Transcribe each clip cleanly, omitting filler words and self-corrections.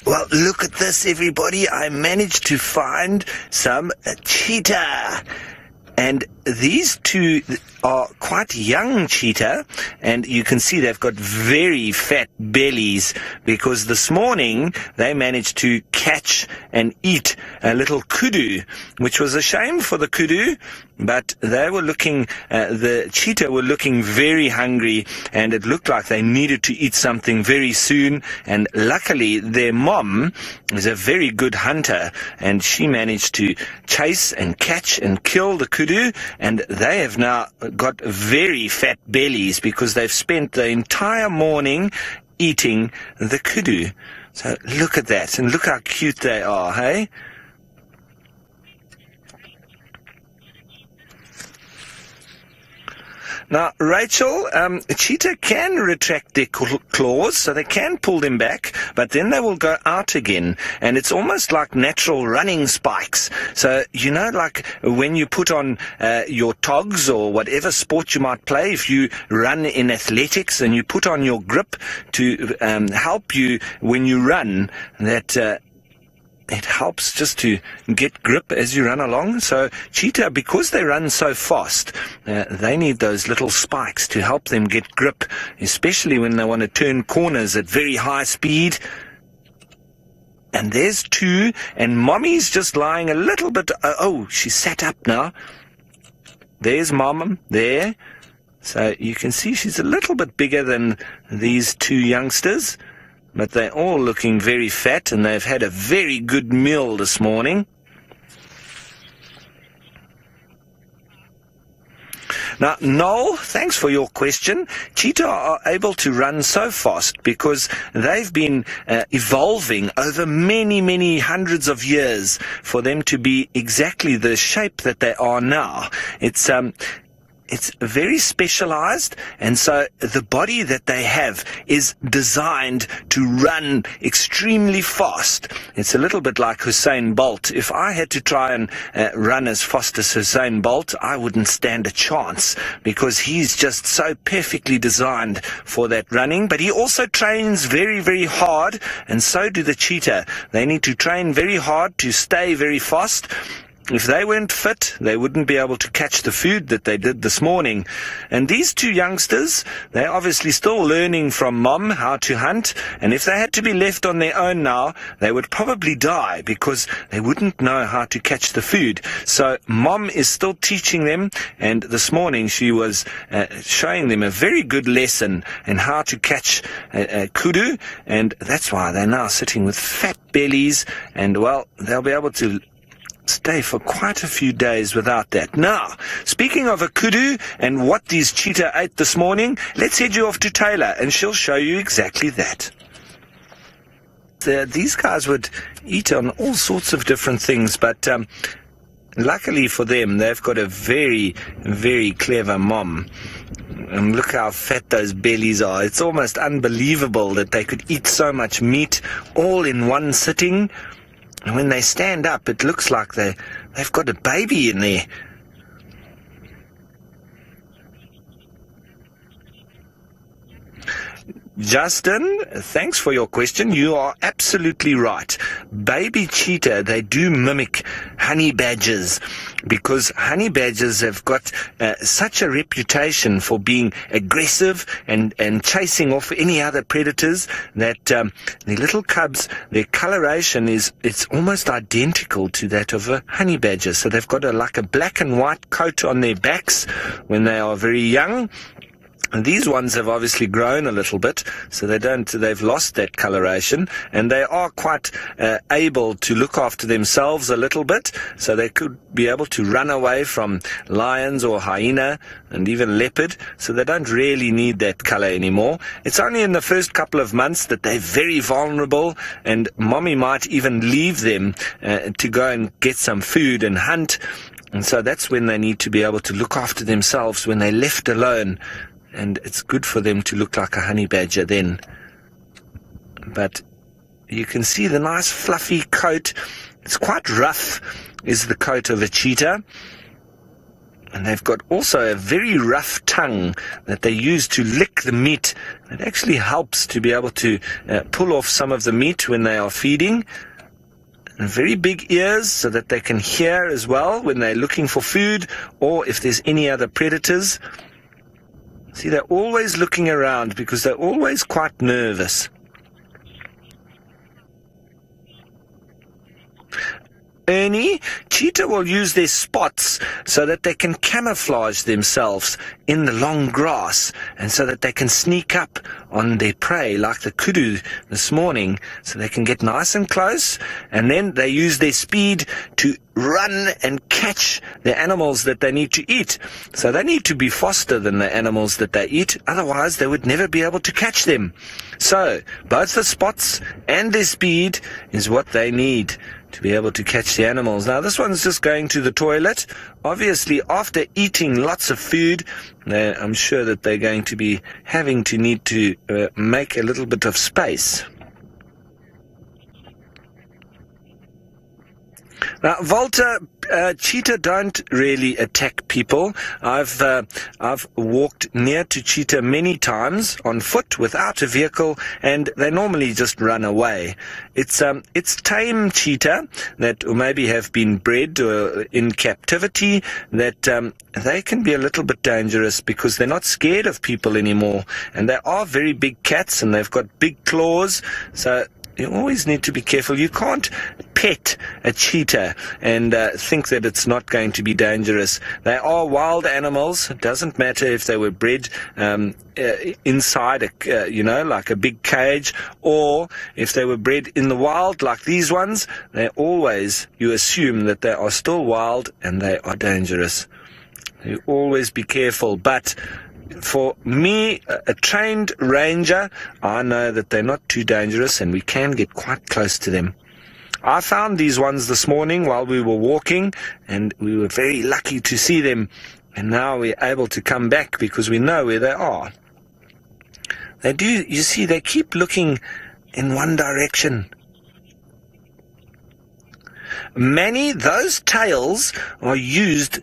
Well, look at this, everybody. I managed to find some cheetah. And these two are quite young cheetah, and you can see they've got very fat bellies because this morning they managed to catch and eat a little kudu, which was a shame for the kudu, but they were looking, the cheetah were looking very hungry, and it looked like they needed to eat something very soon, and luckily their mom is a very good hunter, and she managed to chase and catch and kill the kudu, and they have now got very fat bellies because they've spent the entire morning eating the kudu. So look at that, and look how cute they are, hey? Now, Rachel, cheetah can retract their claws, so they can pull them back, but then they will go out again, and it's almost like natural running spikes. So, you know, like when you put on your togs or whatever sport you might play, if you run in athletics and you put on your grip to help you when you run, that it helps just to get grip as you run along. So cheetah, because they run so fast, they need those little spikes to help them get grip, especially when they want to turn corners at very high speed. And there's two, and Mommy's just lying a little bit, oh, she sat up now. There's Mom, there. So you can see she's a little bit bigger than these two youngsters. But they're all looking very fat, and they've had a very good meal this morning. Now, Noel, thanks for your question. Cheetah are able to run so fast because they've been evolving over many, many hundreds of years for them to be exactly the shape that they are now. It's very specialized, and so the body that they have is designed to run extremely fast. It's a little bit like Usain Bolt. If I had to try and run as fast as Usain Bolt, I wouldn't stand a chance because he's just so perfectly designed for that running. But he also trains very, very hard, and so do the cheetah. They need to train very hard to stay very fast. If they weren't fit, they wouldn't be able to catch the food that they did this morning. And these two youngsters, they're obviously still learning from Mom how to hunt, and if they had to be left on their own now, they would probably die because they wouldn't know how to catch the food. So Mom is still teaching them, and this morning she was showing them a very good lesson in how to catch kudu, and that's why they're now sitting with fat bellies, and well, they'll be able to stay for quite a few days without that. Now, speaking of a kudu and what these cheetah ate this morning, let's head you off to Taylor and she'll show you exactly that. These guys would eat on all sorts of different things, but luckily for them, they've got a very, very clever mom. And look how fat those bellies are. It's almost unbelievable that they could eat so much meat all in one sitting. And when they stand up, it looks like they've got a baby in there. Justin, thanks for your question. You are absolutely right. Baby cheetah, they do mimic honey badgers because honey badgers have got such a reputation for being aggressive and chasing off any other predators that the little cubs, their coloration it's almost identical to that of a honey badger. So they've got like a black and white coat on their backs when they are very young. And these ones have obviously grown a little bit, so they've lost that coloration, and they are quite able to look after themselves a little bit, so they could be able to run away from lions or hyena and even leopard, so they don't really need that color anymore. It's only in the first couple of months that they're very vulnerable, and Mommy might even leave them to go and get some food and hunt, and so that's when they need to be able to look after themselves when they're left alone. And it's good for them to look like a honey badger then. But you can see the nice fluffy coat. It's quite rough, is the coat of a cheetah. And they've got also a very rough tongue that they use to lick the meat. It actually helps to be able to pull off some of the meat when they are feeding. And very big ears so that they can hear as well when they're looking for food or if there's any other predators. See, they're always looking around because they're always quite nervous. Ernie, cheetah will use their spots so that they can camouflage themselves in the long grass and so that they can sneak up on their prey like the kudu this morning so they can get nice and close, and then they use their speed to run and catch the animals that they need to eat. So they need to be faster than the animals that they eat, otherwise they would never be able to catch them. So both the spots and their speed is what they need to be able to catch the animals. Now this one's just going to the toilet. Obviously after eating lots of food, I'm sure that they're going to be having to need to make a little bit of space. Now, Walter, cheetah don't really attack people. I've walked near to cheetah many times on foot without a vehicle, and they normally just run away. It's tame cheetah that maybe have been bred in captivity that they can be a little bit dangerous because they're not scared of people anymore, and they are very big cats and they've got big claws, so you always need to be careful. You can't pet a cheetah and think that it's not going to be dangerous. They are wild animals. It doesn't matter if they were bred inside like a big cage, or if they were bred in the wild like these ones. You assume that they are still wild and they are dangerous. You always be careful. But for me, a trained ranger, I know that they're not too dangerous and we can get quite close to them. I found these ones this morning while we were walking, and we were very lucky to see them, and now we're able to come back because we know where they are. You see, they keep looking in one direction. Manny, those tails are used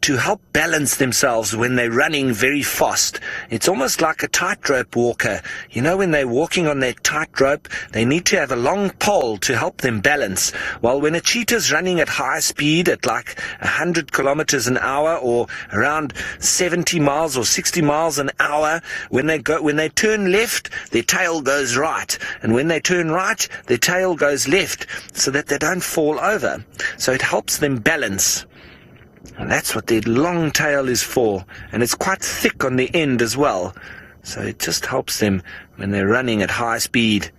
to help balance themselves when they're running very fast. It's almost like a tightrope walker. You know, when they're walking on that tightrope, they need to have a long pole to help them balance. While when a cheetah's running at high speed, at like 100 kilometers an hour or around 70 miles or 60 miles an hour, when they turn left, their tail goes right. And when they turn right, their tail goes left, so that they don't fall over. So it helps them balance. And that's what their long tail is for. And it's quite thick on the end as well. So it just helps them when they're running at high speed.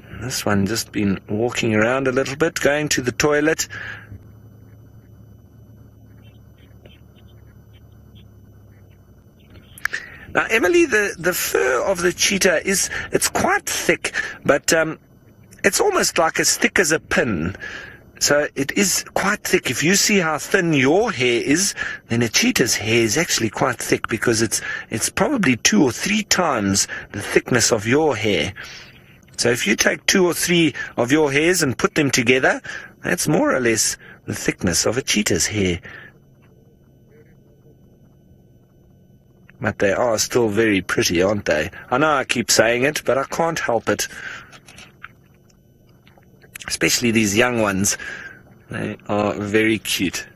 And this one just been walking around a little bit, going to the toilet. Now, Emily, the fur of the cheetah it's quite thick, but it's almost like as thick as a pin. So it is quite thick. If you see how thin your hair is, then a cheetah's hair is actually quite thick, because it's probably 2 or 3 times the thickness of your hair. So if you take 2 or 3 of your hairs and put them together, that's more or less the thickness of a cheetah's hair. But they are still very pretty, aren't they? I know I keep saying it, but I can't help it. Especially these young ones. They are very cute.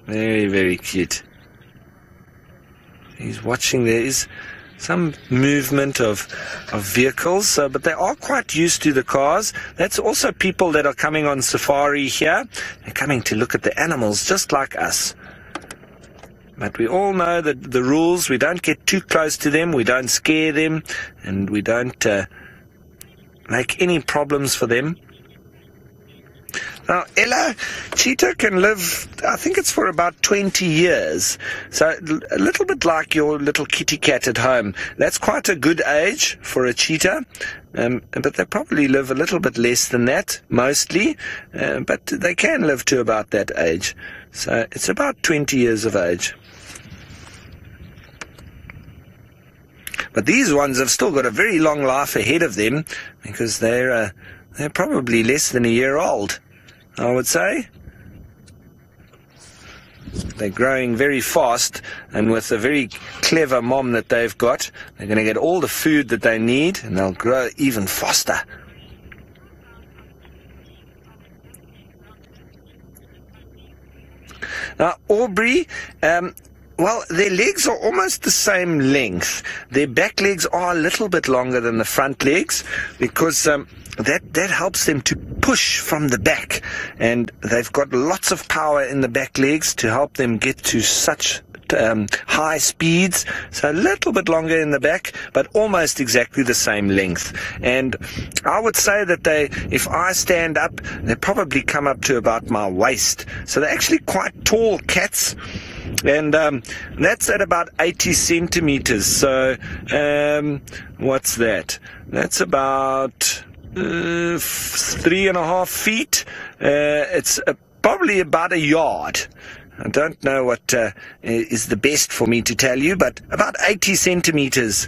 Very, very cute. He's watching. There is some movement of vehicles, but they are quite used to the cars. That's also people that are coming on safari here. They're coming to look at the animals just like us. But we all know that the rules. We don't get too close to them, we don't scare them, and we don't make any problems for them. Now, Ella, cheetah can live, I think it's for about 20 years. So a little bit like your little kitty cat at home. That's quite a good age for a cheetah. But they probably live a little bit less than that, mostly. But they can live to about that age. So it's about 20 years of age. But these ones have still got a very long life ahead of them, because they're probably less than a year old, I would say. They're growing very fast, and with a very clever mom that they've got, they're going to get all the food that they need, and they'll grow even faster. Now, Aubrey, well, their legs are almost the same length. Their back legs are a little bit longer than the front legs because that helps them to push from the back. And they've got lots of power in the back legs to help them get to such high speeds. So a little bit longer in the back, but almost exactly the same length. And I would say that if I stand up, they probably come up to about my waist. So they're actually quite tall cats. And that's at about 80 centimeters. So what's that? That's about 3.5 feet. It's probably about a yard. I don't know what is the best for me to tell you, but about 80 centimeters.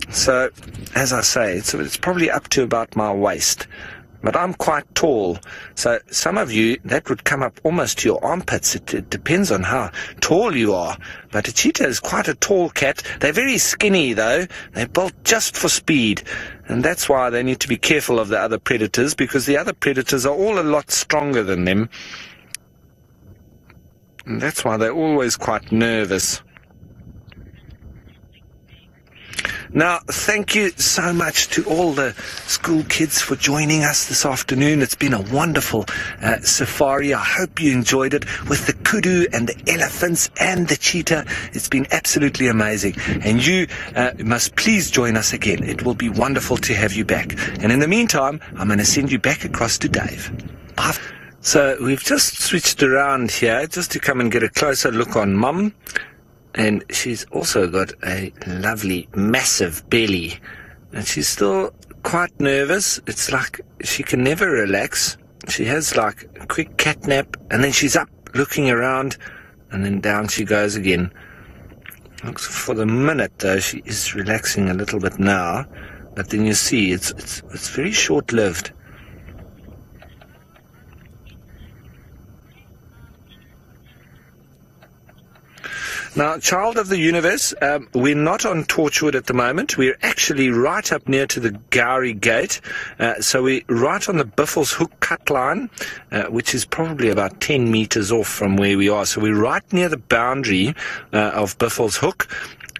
So, as I say, it's probably up to about my waist. But I'm quite tall, so some of you, that would come up almost to your armpits. It depends on how tall you are. But a cheetah is quite a tall cat. They're very skinny, though. They're built just for speed. And that's why they need to be careful of the other predators, because the other predators are all a lot stronger than them. And that's why they're always quite nervous. Now, thank you so much to all the school kids for joining us this afternoon. It's been a wonderful safari. I hope you enjoyed it with the kudu and the elephants and the cheetah. It's been absolutely amazing. And you must please join us again. It will be wonderful to have you back. And in the meantime, I'm going to send you back across to Dave. Bye. So we've just switched around here just to come and get a closer look on Mum. And she's also got a lovely, massive belly. And she's still quite nervous. It's like she can never relax. She has like a quick cat nap, and then she's up looking around, and then down she goes again. Looks for the minute, though, she is relaxing a little bit now. But then you see, it's very short-lived. Now, Child of the Universe, we're not on Torchwood at the moment. We're actually right up near to the Gowrie Gate. So we're right on the Buffels Hook cut line, which is probably about 10 meters off from where we are. So we're right near the boundary of Buffels Hook,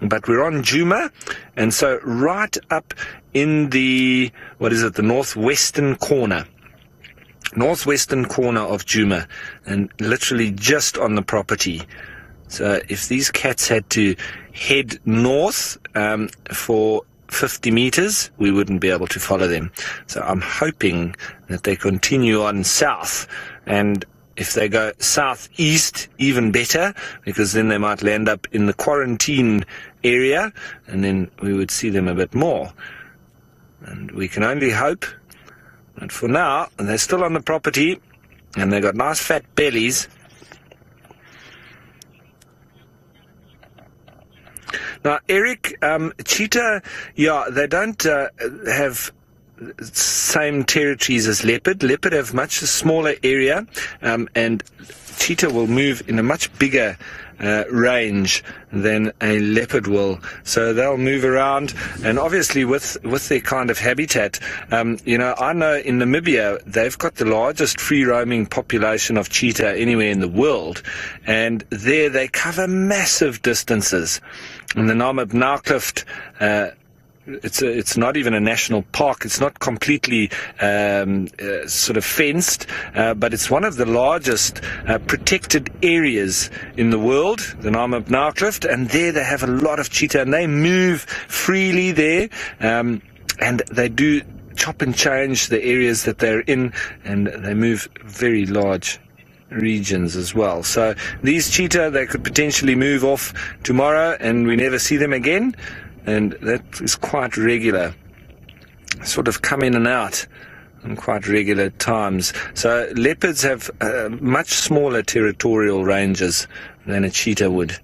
but we're on Djuma. And so right up in the, the northwestern corner. Northwestern corner of Djuma, and literally just on the property. So if these cats had to head north for 50 meters, we wouldn't be able to follow them. So I'm hoping that they continue on south. And if they go southeast, even better, because then they might land up in the quarantine area, and then we would see them a bit more. And we can only hope. But for now, they're still on the property, and they've got nice fat bellies. Now, Eric, cheetah, they don't have same territories as leopard. Leopard have much smaller area, and cheetah will move in a much bigger range than a leopard will. So they'll move around, and obviously with their kind of habitat, I know in Namibia they've got the largest free roaming population of cheetah anywhere in the world, and there they cover massive distances. In the Namib it's not even a national park. It's not completely sort of fenced, but it's one of the largest protected areas in the world, the Namib, and there they have a lot of cheetah, and they move freely there, and they do chop and change the areas that they're in, and they move very large regions as well. So these cheetah, they could potentially move off tomorrow and we never see them again, and that is quite regular, sort of come in and out on quite regular times. So leopards have much smaller territorial ranges than a cheetah would.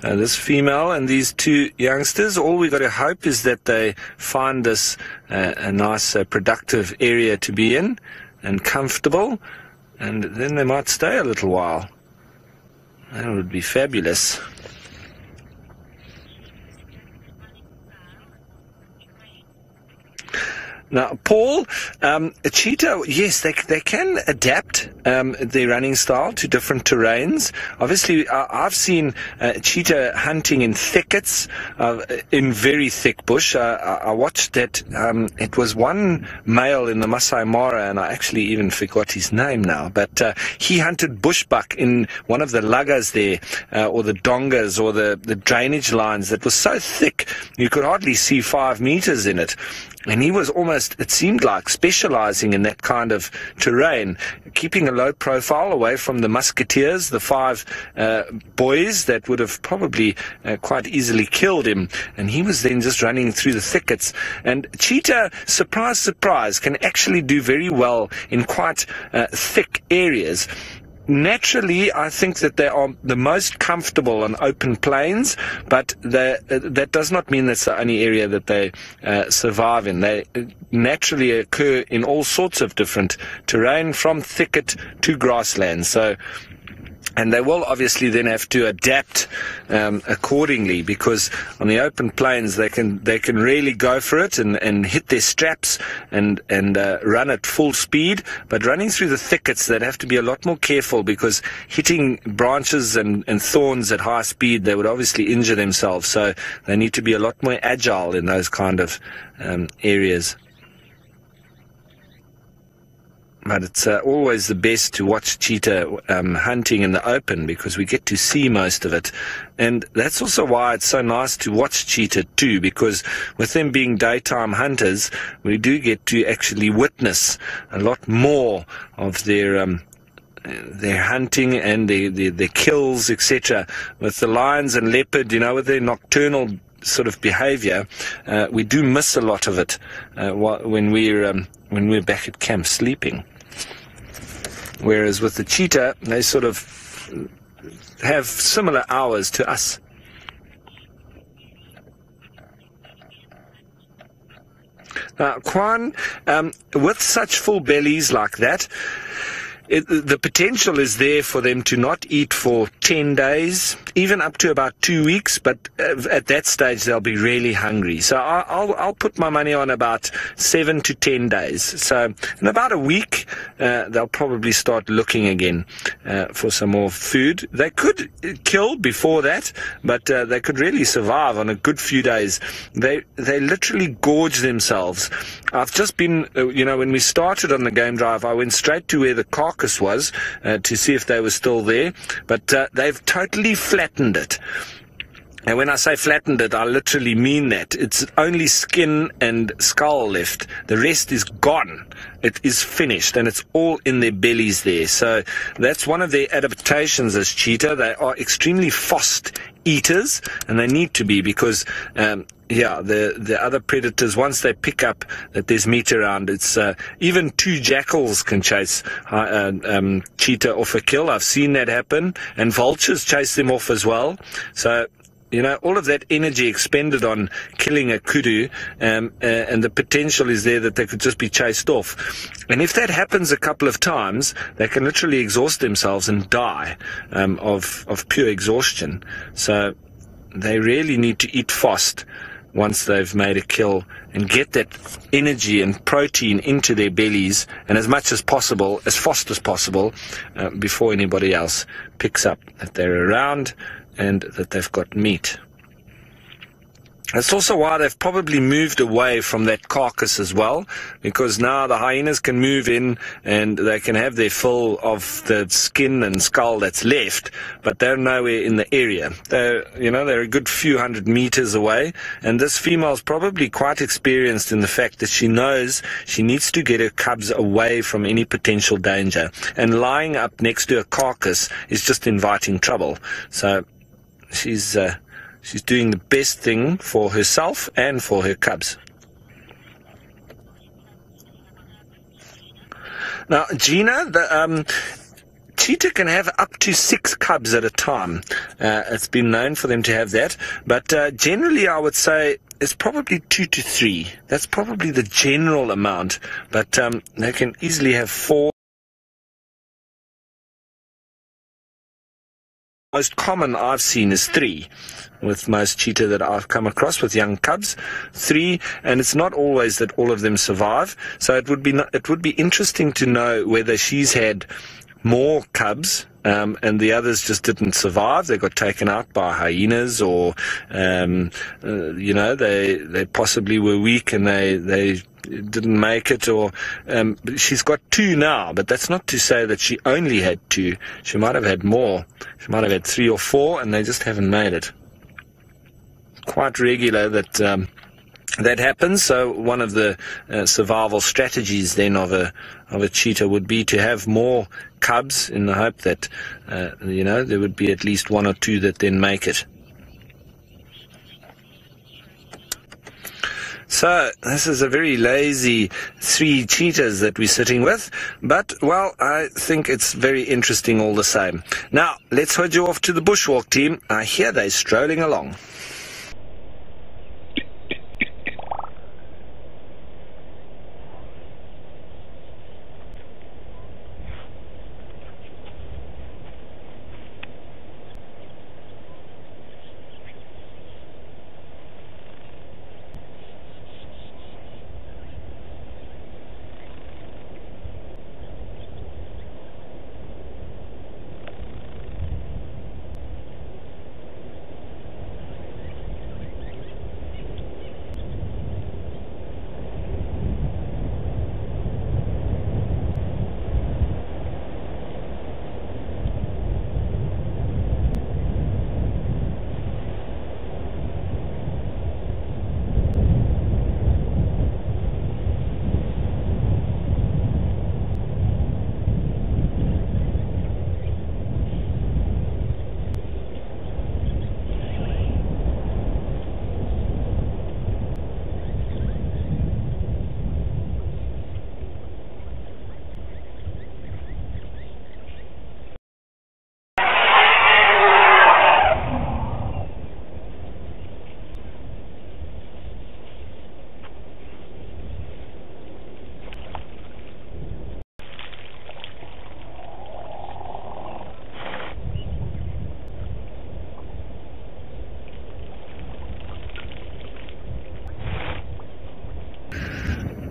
So this female and these two youngsters, all we got to hope is that they find this a nice productive area to be in, and comfortable, and then they might stay a little while. That would be fabulous. Now, Paul, a cheetah, yes, they can adapt their running style to different terrains. Obviously, I've seen cheetah hunting in thickets, in very thick bush. I watched that. It was one male in the Masai Mara, and I actually even forgot his name now, but he hunted bushbuck in one of the lagas there, or the dongas, or the drainage lines that was so thick you could hardly see 5 meters in it. And he was almost, it seemed like, specializing in that kind of terrain, keeping a low profile away from the musketeers, the 5 boys that would have probably quite easily killed him. And he was then just running through the thickets. And cheetah, surprise, surprise, can actually do very well in quite thick areas. Naturally, I think that they are the most comfortable on open plains, but that does not mean that's the only area that they survive in. They naturally occur in all sorts of different terrain, from thicket to grassland. And they will obviously then have to adapt accordingly, because on the open plains they can really go for it and hit their straps and run at full speed. But running through the thickets, they'd have to be a lot more careful, because hitting branches and thorns at high speed, they would obviously injure themselves. So they need to be a lot more agile in those kind of areas. But it's always the best to watch cheetah hunting in the open, because we get to see most of it. And that's also why it's so nice to watch cheetah too, because with them being daytime hunters, we do get to actually witness a lot more of their hunting and their kills, etc. With the lions and leopard, with their nocturnal sort of behavior, we do miss a lot of it when we're back at camp sleeping. Whereas with the cheetah, they sort of have similar hours to us. Now, Kwan, with such full bellies like that, the potential is there for them to not eat for 10 days, even up to about 2 weeks, but at that stage they'll be really hungry. So I'll put my money on about 7 to 10 days. So in about a week, they'll probably start looking again for some more food. They could kill before that, but they could really survive on a good few days. They literally gorge themselves. I've just been, when we started on the game drive, I went straight to where the carcass was to see if they were still there, but they've totally flattened it. And when I say flattened it, I literally mean that. It's only skin and skull left. The rest is gone. It is finished, and it's all in their bellies there. So that's one of their adaptations as cheetah. They are extremely fast eaters, and they need to be, because the other predators, once they pick up that there's meat around, it's even 2 jackals can chase cheetah off a kill. I've seen that happen, and vultures chase them off as well. So all of that energy expended on killing a kudu, and the potential is there that they could just be chased off. And if that happens a couple of times, they can literally exhaust themselves and die of pure exhaustion. So they really need to eat fast once they've made a kill, and get that energy and protein into their bellies, and as much as possible, as fast as possible, before anybody else picks up that they're around and that they've got meat. That's also why they've probably moved away from that carcass as well, because now the hyenas can move in and they can have their fill of the skin and skull that's left, but they're nowhere in the area. They're a good few hundred meters away, and this female's probably quite experienced in the fact that she knows she needs to get her cubs away from any potential danger, and lying up next to a carcass is just inviting trouble. So she's doing the best thing for herself and for her cubs. Now, Gina, cheetah can have up to 6 cubs at a time. It's been known for them to have that, but generally I would say it's probably 2 to 3. That's probably the general amount, but they can easily have 4. Most common I've seen is 3 with most cheetah that I've come across with young cubs. 3, and it's not always that all of them survive. So it would be interesting to know whether she's had more cubs and the others just didn't survive. They got taken out by hyenas, or they possibly were weak and they didn't make it, or she's got 2 now, but that's not to say that she only had 2. She might have had more. She might have had 3 or 4, and they just haven't made it. Quite regular that that happens. So one of the survival strategies then of a cheetah would be to have more cubs, in the hope that there would be at least 1 or 2 that then make it. So this is a very lazy 3 cheetahs that we're sitting with, but, well, I think it's very interesting all the same. Now, let's head you off to the bushwalk team. I hear they're strolling along.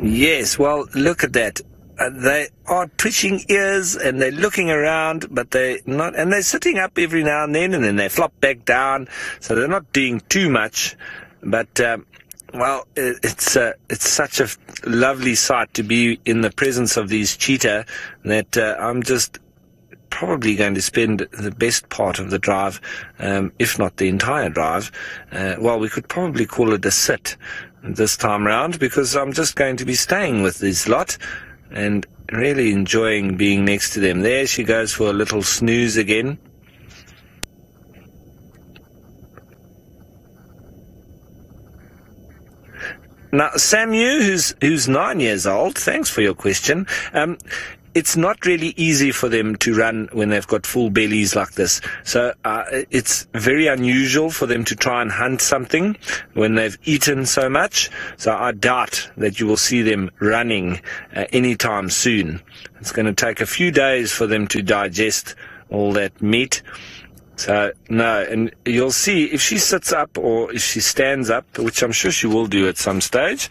Yes, well, look at that. They are twitching ears and they're looking around, but they're not, and they're sitting up every now and then they flop back down, so they're not doing too much. But well, it's such a lovely sight to be in the presence of these cheetah that I'm just probably going to spend the best part of the drive, if not the entire drive. Well, we could probably call it a sit this time round, because I'm just going to be staying with this lot and really enjoying being next to them. There she goes for a little snooze again. Now, Samu, who's 9 years old, thanks for your question. It's not really easy for them to run when they've got full bellies like this. So it's very unusual for them to try and hunt something when they've eaten so much. So I doubt that you will see them running anytime soon. It's going to take a few days for them to digest all that meat. So, no, and you'll see if she sits up or if she stands up, which I'm sure she will do at some stage,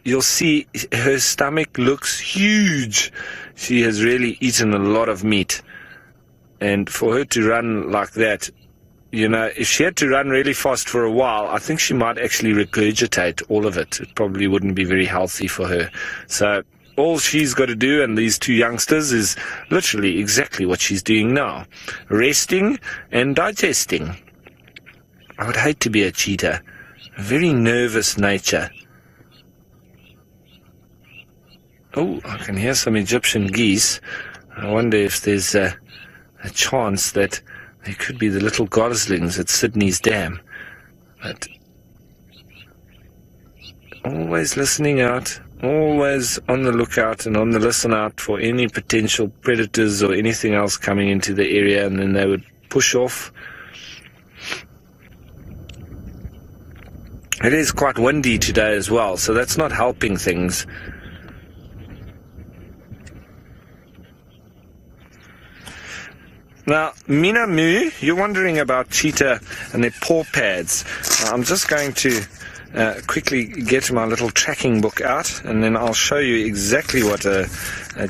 you'll see her stomach looks huge. She has really eaten a lot of meat. And for her to run like that, you know, if she had to run really fast for a while, I think she might actually regurgitate all of it. It probably wouldn't be very healthy for her. So all she's got to do, and these 2 youngsters, is literally exactly what she's doing now. Resting and digesting. I would hate to be a cheetah. A very nervous nature. Oh, I can hear some Egyptian geese. I wonder if there's a chance that they could be the little goslings at Sydney's dam. But always listening out. Always on the lookout and on the listen out for any potential predators or anything else coming into the area, and then they would push off. It is quite windy today as well, so that's not helping things. Now, Mina Mu, you're wondering about cheetah and their paw pads. I'm just going to quickly get my little tracking book out, and then I'll show you exactly what a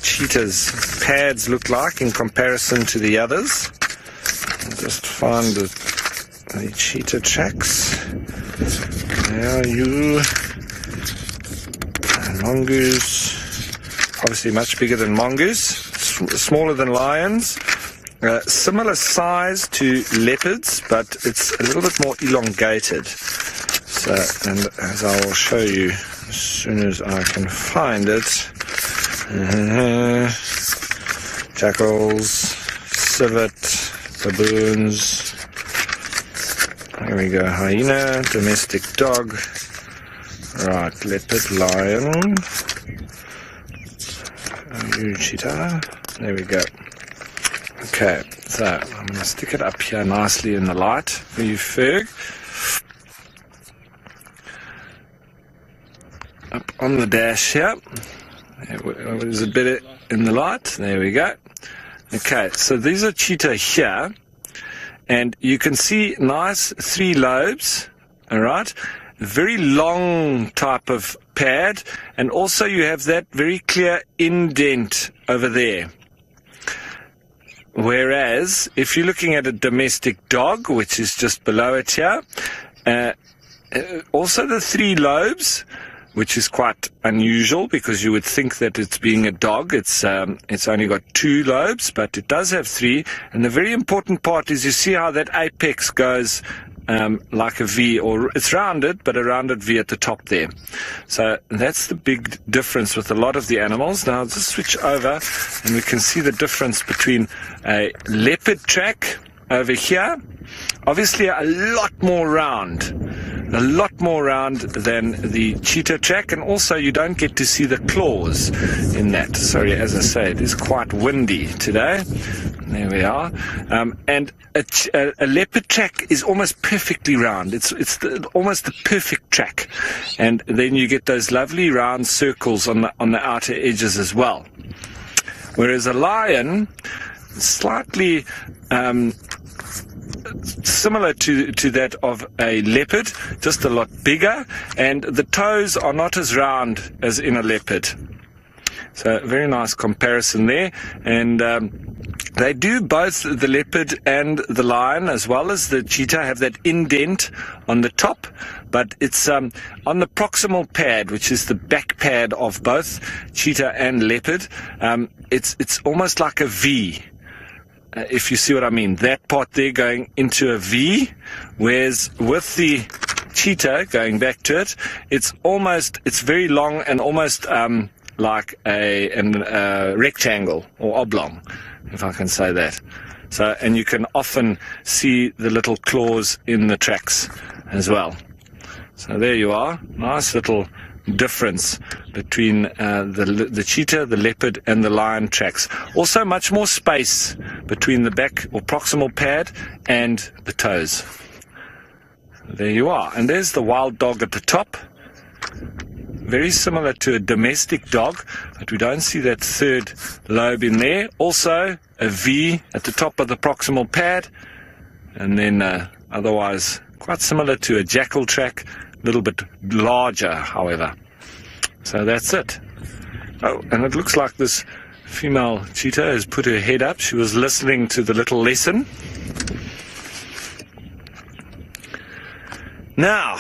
cheetah's pads look like in comparison to the others. I'll just find the cheetah tracks. There you. Mongoose, obviously much bigger than mongoose, smaller than lions. Similar size to leopards, but it's a little bit more elongated. So, and as I will show you as soon as I can find it, jackals, civet, baboons. Here we go. Hyena, domestic dog. Right, leopard, lion. Cheetah. There we go. Okay, so I'm going to stick it up here nicely in the light for you, Ferg. Up on the dash here. Is it better in the light? There we go. Okay, so these are cheetah here. And you can see nice 3 lobes, all right? Very long type of pad. And also you have that very clear indent over there. Whereas, if you're looking at a domestic dog, which is just below it here, also the 3 lobes, which is quite unusual because you would think that it's being a dog, it's only got 2 lobes, but it does have 3. And the very important part is you see how that apex goes like a V, or it's rounded, but a rounded V at the top there. So that's the big difference with a lot of the animals. Now I'll just switch over and we can see the difference between a leopard track over here, obviously a lot more round than the cheetah track, and also you don't get to see the claws in that. Sorry, as I say, it is quite windy today. There we are. And a leopard track is almost perfectly round. It's almost the perfect track. And then you get those lovely round circles on the outer edges as well. Whereas a lion, slightly similar to that of a leopard, just a lot bigger, and the toes are not as round as in a leopard. So very nice comparison there. And they do, both the leopard and the lion, as well as the cheetah, have that indent on the top, but it's on the proximal pad, which is the back pad of both cheetah and leopard. It's almost like a V. If you see what I mean, that part there going into a V, whereas with the cheetah, going back to it, it's very long and almost like a rectangle or oblong, if I can say that. So, and you can often see the little claws in the tracks as well. So there you are, nice little difference between the cheetah, the leopard, and the lion tracks. Also much more space between the back or proximal pad and the toes. There you are. And there's the wild dog at the top. Very similar to a domestic dog, but we don't see that 3rd lobe in there. Also a V at the top of the proximal pad, and then otherwise quite similar to a jackal track, a little bit larger, however. So that's it. Oh, and it looks like this female cheetah has put her head up. She was listening to the little lesson. Now,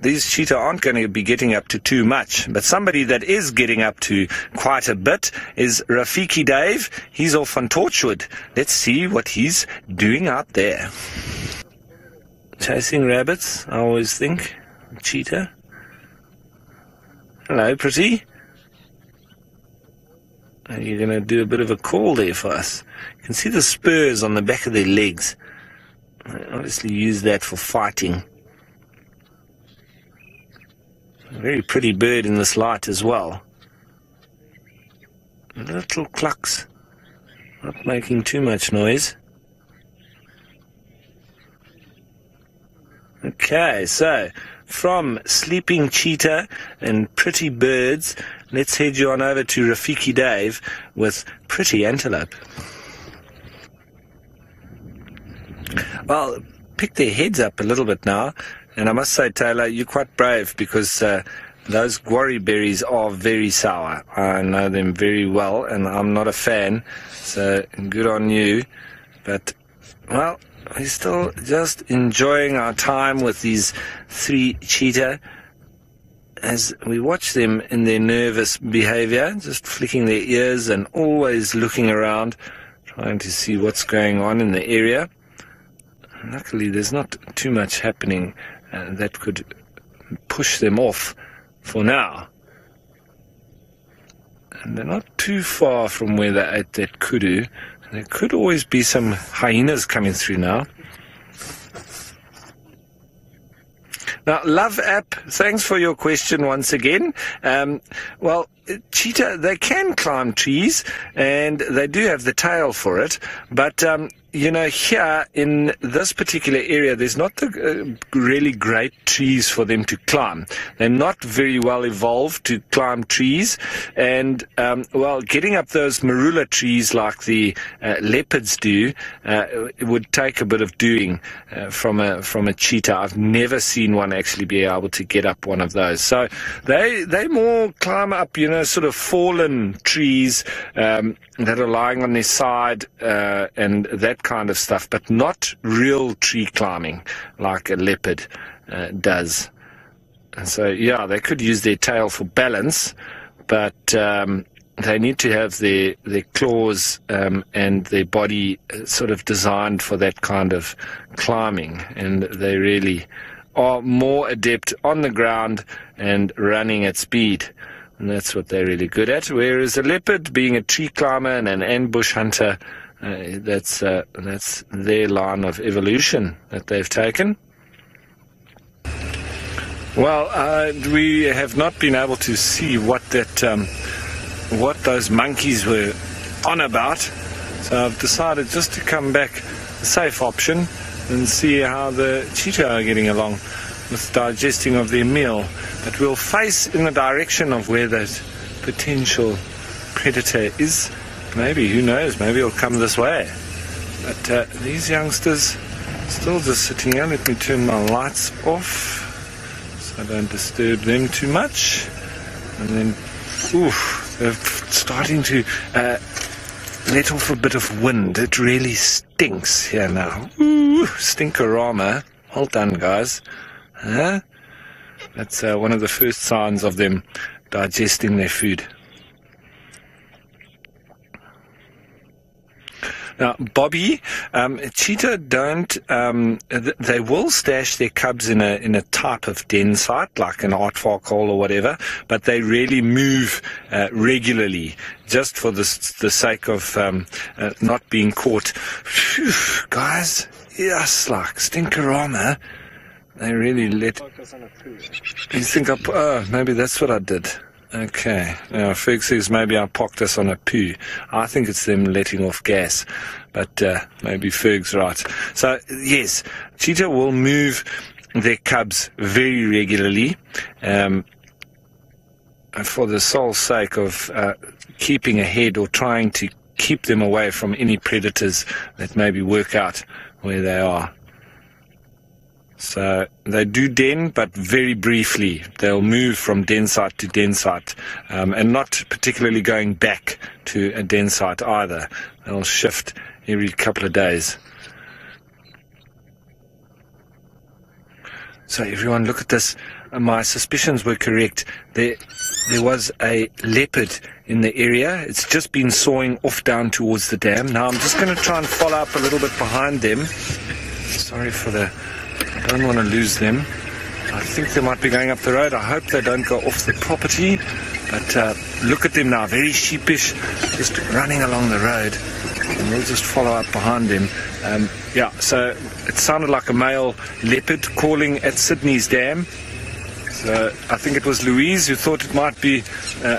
these cheetah aren't going to be getting up to too much, but somebody that is getting up to quite a bit is Rafiki Dave. He's off on Torchwood. Let's see what he's doing out there. Chasing rabbits, I always think. Cheetah. Hello, pretty. Are you going to do a bit of a call there for us? You can see the spurs on the back of their legs. I obviously use that for fighting. A very pretty bird in this light as well. Little clucks. Not making too much noise. Okay, so from Sleeping Cheetah and Pretty Birds, let's head you on over to Rafiki Dave with Pretty Antelope. Well, pick their heads up a little bit now, and I must say, Taylor, you're quite brave, because those guarri berries are very sour. I know them very well, and I'm not a fan, so good on you. But, well, we're still just enjoying our time with these 3 cheetah as we watch them in their nervous behavior, just flicking their ears and always looking around, trying to see what's going on in the area. Luckily, there's not too much happening that could push them off for now. And they're not too far from where they ate that kudu. There could always be some hyenas coming through now. Now, Love App, thanks for your question once again. Well, cheetah, they can climb trees, and they do have the tail for it, but you know, here in this particular area, there's not the really great trees for them to climb. They're not very well evolved to climb trees, and well, getting up those marula trees like the leopards do, it would take a bit of doing from a cheetah. I've never seen one actually be able to get up one of those. So they more climb up, you know, sort of fallen trees that are lying on their side and that kind of stuff, but not real tree climbing like a leopard does. And so, yeah, they could use their tail for balance, but they need to have their claws and their body sort of designed for that kind of climbing, and they really are more adept on the ground and running at speed. And that's what they're really good at. Whereas a leopard, being a tree climber and an ambush hunter, that's their line of evolution that they've taken. Well, we have not been able to see what those monkeys were on about. So I've decided just to come back the safe option and see how the cheetah are getting along with digesting of their meal. But we'll face in the direction of where that potential predator is. Maybe, who knows, maybe it'll come this way. But these youngsters still just sitting here. Let me turn my lights off so I don't disturb them too much. And then, oof, they're starting to let off a bit of wind. It really stinks here now. Ooh, stinkerama. Well done, guys. Huh? That's one of the first signs of them digesting their food. Now, Bobby, cheetah don't, they will stash their cubs in a type of den site, like an aardvark hole or whatever, but they really move regularly, just for the sake of not being caught. Phew, guys, yes, like stinkerama. They really let... You think maybe that's what I did. Okay. Now, Ferg says maybe I pocked us on a poo. I think it's them letting off gas. But maybe Ferg's right. So, yes, cheetah will move their cubs very regularly for the sole sake of keeping ahead or trying to keep them away from any predators that maybe work out where they are. So they do den, but very briefly. They'll move from den site to den site, and not particularly going back to a den site either. They'll shift every couple of days. So everyone, look at this. My suspicions were correct. There was a leopard in the area. It's just been sawing off down towards the dam. Now I'm just going to try and follow up a little bit behind them. Sorry for the... I don't want to lose them. I think they might be going up the road. I hope they don't go off the property. But look at them now, very sheepish, just running along the road. And we'll just follow up behind them. Yeah, so it sounded like a male leopard calling at Sydney's dam. So I think it was Louise who thought it might be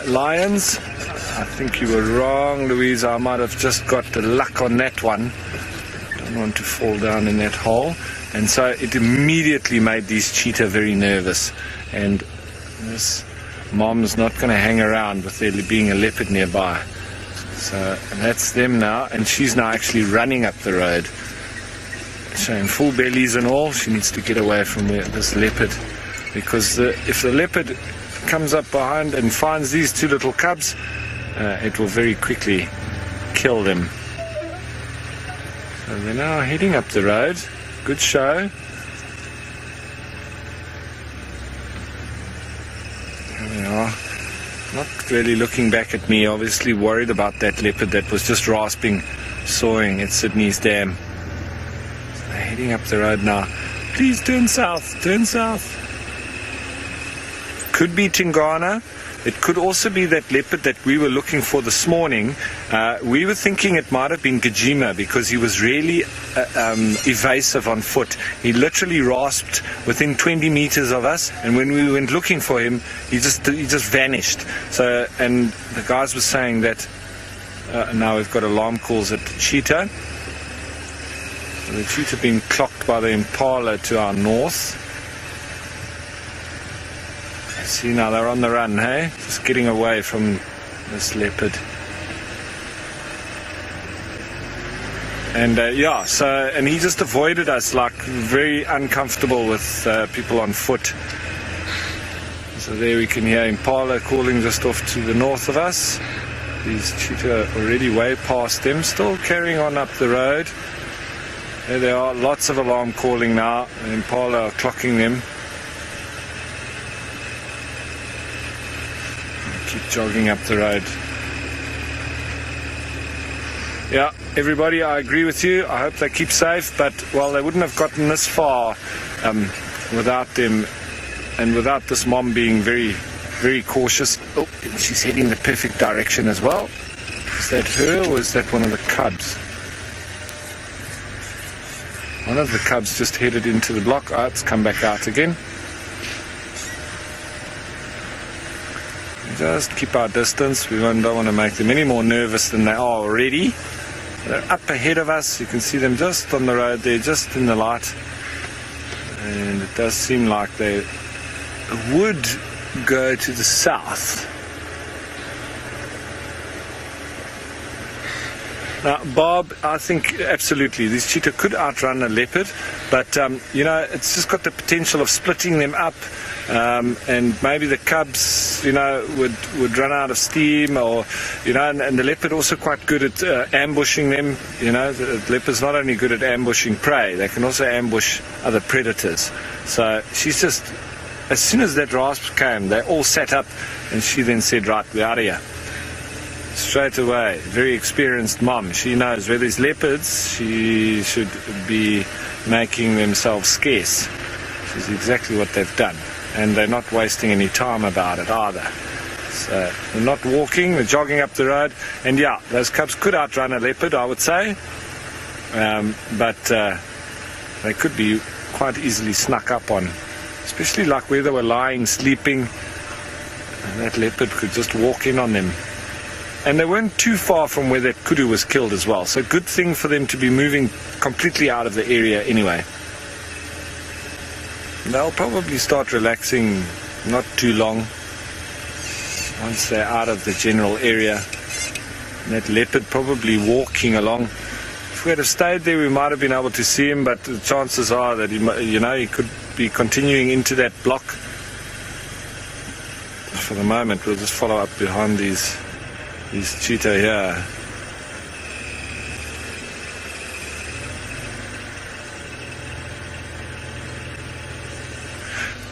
lions. I think you were wrong, Louise. I might have just got the luck on that one. Don't want to fall down in that hole. And so it immediately made these cheetah very nervous. And this mom's not going to hang around with there being a leopard nearby. So that's them now, and she's now actually running up the road, showing full bellies and all. She needs to get away from this leopard, because if the leopard comes up behind and finds these two little cubs, it will very quickly kill them. So they're now heading up the road. Good show. Here we are. Not really looking back at me, obviously worried about that leopard that was just rasping, sawing at Sydney's dam. So they're heading up the road now. Please turn south, turn south. Could be Tingana. It could also be that leopard that we were looking for this morning. We were thinking it might have been Djuma, because he was really evasive on foot. He literally rasped within 20 meters of us, and when we went looking for him, he just vanished. So, and the guys were saying that now we've got alarm calls at the cheetah. So the cheetah being clocked by the impala to our north. See, now they're on the run, hey? Just getting away from this leopard. And yeah, so, and he just avoided us, like very uncomfortable with people on foot. So there we can hear impala calling just off to the north of us. These cheetah are already way past them, still carrying on up the road. There they are, lots of alarm calling now. The impala are clocking them. Keep jogging up the road. Yeah, everybody, I agree with you. I hope they keep safe, but well, they wouldn't have gotten this far without them, and without this mom being very, very cautious. Oh, she's heading the perfect direction as well. Is that her, or is that one of the cubs? One of the cubs just headed into the block. Oh, it's come back out again. Just keep our distance. We don't want to make them any more nervous than they are already. They're up ahead of us. You can see them just on the road there, just in the light. And it does seem like they would go to the south. Now, Bob, I think absolutely these cheetah could outrun a leopard, but you know, it's just got the potential of splitting them up. And maybe the cubs, you know, would run out of steam, or, you know, and the leopard also quite good at ambushing them. You know, the leopard's not only good at ambushing prey, they can also ambush other predators. So she's just, as soon as that rasp came, they all sat up, and she then said, right, we're out of here. Straight away. Very experienced mom. She knows where there's leopards, she should be making themselves scarce. Which is exactly what they've done. And they're not wasting any time about it either. So they're not walking, they're jogging up the road. And yeah, those cubs could outrun a leopard, I would say. But they could be quite easily snuck up on. Especially like where they were lying, sleeping. And that leopard could just walk in on them. And they weren't too far from where that kudu was killed as well. So good thing for them to be moving completely out of the area anyway. They'll probably start relaxing not too long once they're out of the general area. And that leopard probably walking along. If we had have stayed there, we might have been able to see him, but the chances are that he could be continuing into that block. For the moment, we'll just follow up behind these cheetah here.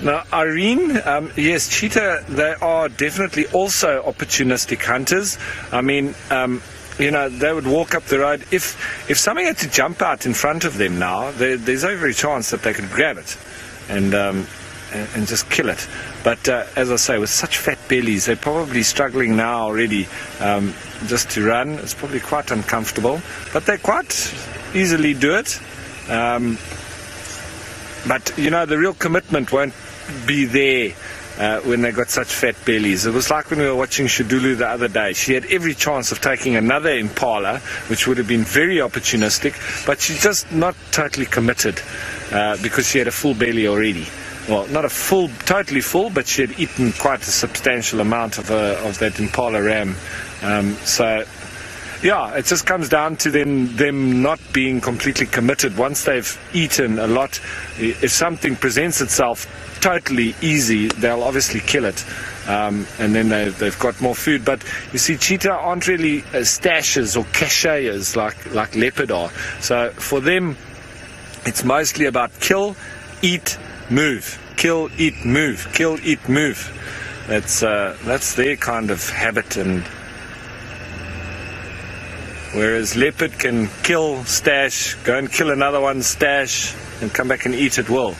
Now, Irene, yes, cheetah, they are definitely also opportunistic hunters. I mean, you know, they would walk up the road. If something had to jump out in front of them now, there's every chance that they could grab it and just kill it. But as I say, with such fat bellies, they're probably struggling now already just to run. It's probably quite uncomfortable, but they quite easily do it. But, you know, the real commitment won't be there when they got such fat bellies. It was like when we were watching Shadulu the other day. She had every chance of taking another impala, which would have been very opportunistic, but she's just not totally committed. because she had a full belly already. Well, not a full, totally full, but she had eaten quite a substantial amount of that impala ram. So, yeah, it just comes down to them not being completely committed. Once they've eaten a lot, if something presents itself totally easy, they'll obviously kill it. And then they've got more food. But you see, cheetah aren't really stashers or cacheurs like leopard are. So for them, it's mostly about kill, eat, move. Kill, eat, move. Kill, eat, move. That's their kind of habit. And whereas leopard can kill, stash, go and kill another one, stash, and come back and eat at will.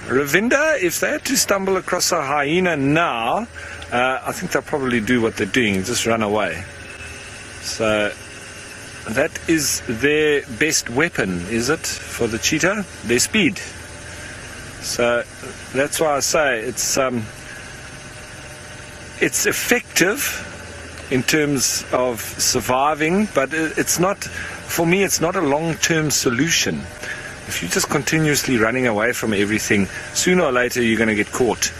Ravinda, if they had to stumble across a hyena now, I think they'll probably do what they're doing, just run away. So that is their best weapon, is it, for the cheetah? Their speed. So that's why I say it's effective in terms of surviving, but it's not, for me, it's not a long-term solution. If you're just continuously running away from everything, sooner or later you're going to get caught.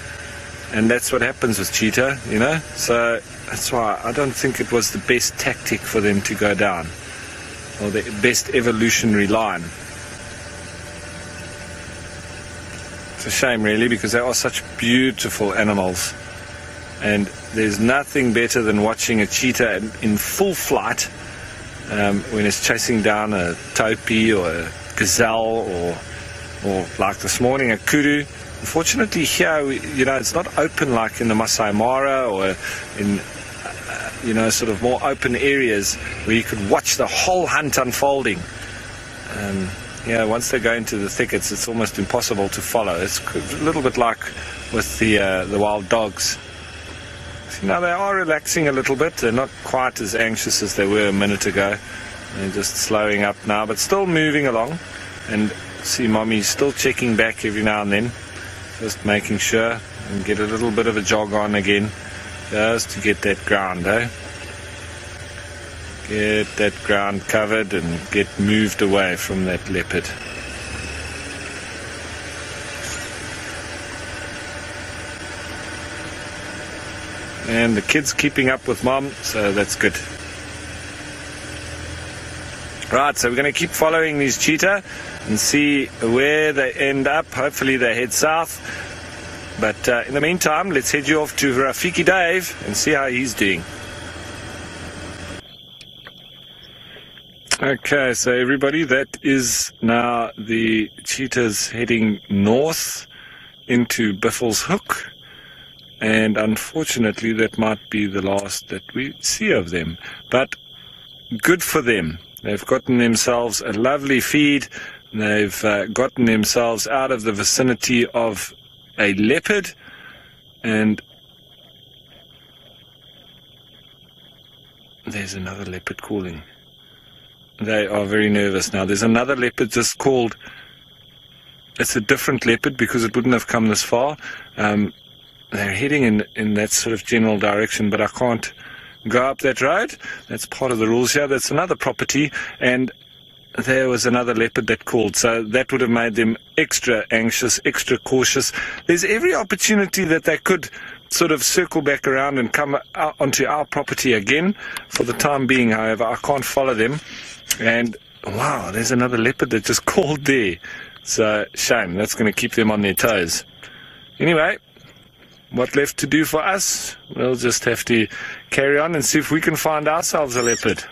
And that's what happens with cheetah, you know. So that's why I don't think it was the best tactic for them to go down, or the best evolutionary line. It's a shame, really, because they are such beautiful animals. And there's nothing better than watching a cheetah in full flight when it's chasing down a topi or a gazelle, or like this morning a kudu. Unfortunately here, you know, it's not open like in the Masai Mara or in you know, sort of more open areas where you could watch the whole hunt unfolding. Yeah, once they go into the thickets, it's almost impossible to follow. It's a little bit like with the wild dogs. So now they are relaxing a little bit. They're not quite as anxious as they were a minute ago. They're just slowing up now, but still moving along. And see, mommy's still checking back every now and then, just making sure, and get a little bit of a jog on again, just to get that ground, eh? Get that ground covered and get moved away from that leopard. And the kid's keeping up with mom, so that's good. Right, so we're going to keep following these cheetah and see where they end up. Hopefully they head south. But in the meantime, let's head you off to Rafiki Dave and see how he's doing. Okay, so everybody, that is now the cheetahs heading north into Biffle's Hook. And unfortunately, that might be the last that we see of them. But good for them. They've gotten themselves a lovely feed. They've gotten themselves out of the vicinity of a leopard. And there's another leopard calling. They are very nervous now. There's another leopard just called. It's a different leopard because it wouldn't have come this far. They're heading in that sort of general direction, but I can't go up that road. That's part of the rules here. That's another property, and there was another leopard that called, so that would have made them extra anxious, extra cautious. There's every opportunity that they could sort of circle back around and come onto our property again. For the time being, however, I can't follow them. And wow, there's another leopard that just called there. So shame. That's going to keep them on their toes. Anyway, what left to do for us? We'll just have to carry on and see if we can find ourselves a leopard.